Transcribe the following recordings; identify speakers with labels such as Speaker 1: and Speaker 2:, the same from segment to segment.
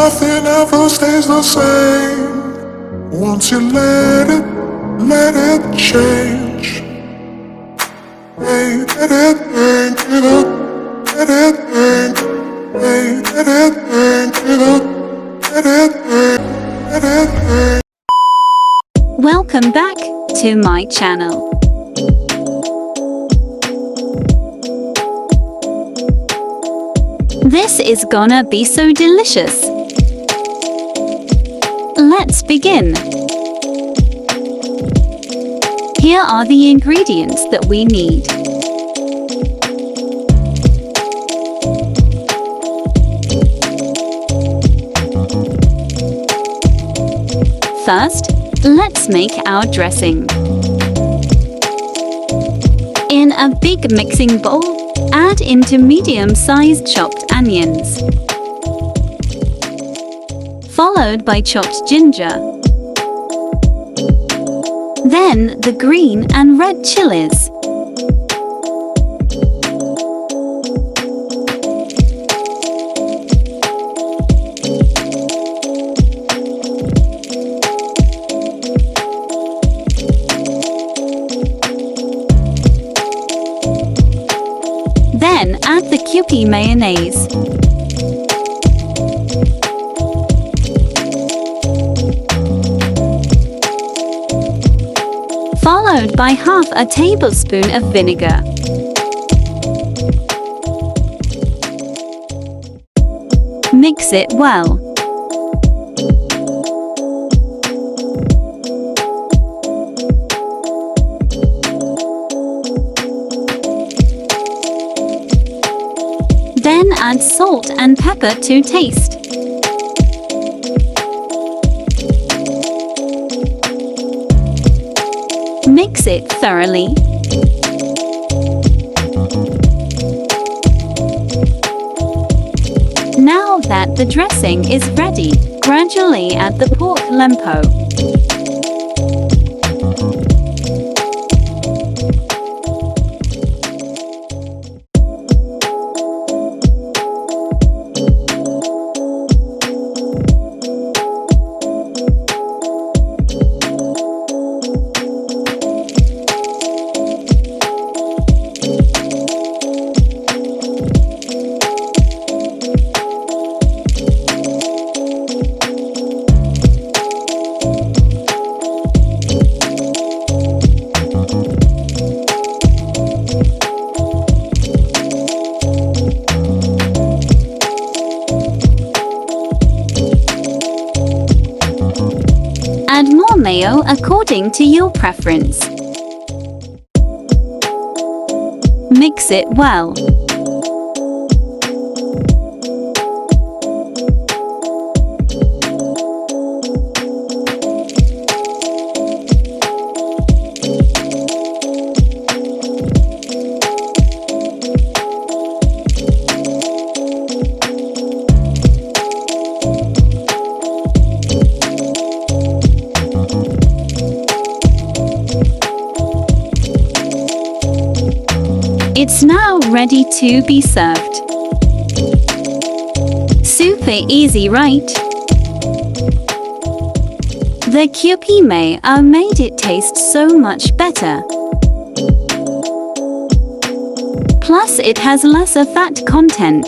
Speaker 1: nothing ever stays the same. Once you let it change. Hey, let it think it up, let it think. Hey, let it think it up, let it think, let it think.
Speaker 2: Welcome back to my channel. This is gonna be so delicious. Let's begin. Here are the ingredients that we need. First, let's make our dressing. In a big mixing bowl, add into medium-sized chopped onions, followed by chopped ginger, then the green and red chilies, then add the Kewpie Mayonnaise. Followed by half a tablespoon of vinegar. Mix it well. Then add salt and pepper to taste. Mix it thoroughly. Now that the dressing is ready, gradually add the pork LIEMPO. Add more mayo according to your preference. Mix it well. It's now ready to be served. Super easy, right? The Kewpie Mayonnaise made it taste so much better. Plus, it has lesser fat content.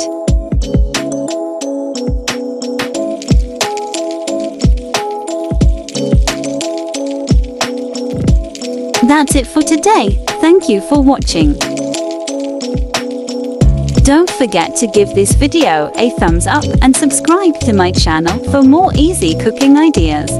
Speaker 2: That's it for today. Thank you for watching. Don't forget to give this video a thumbs up and subscribe to my channel for more easy cooking ideas.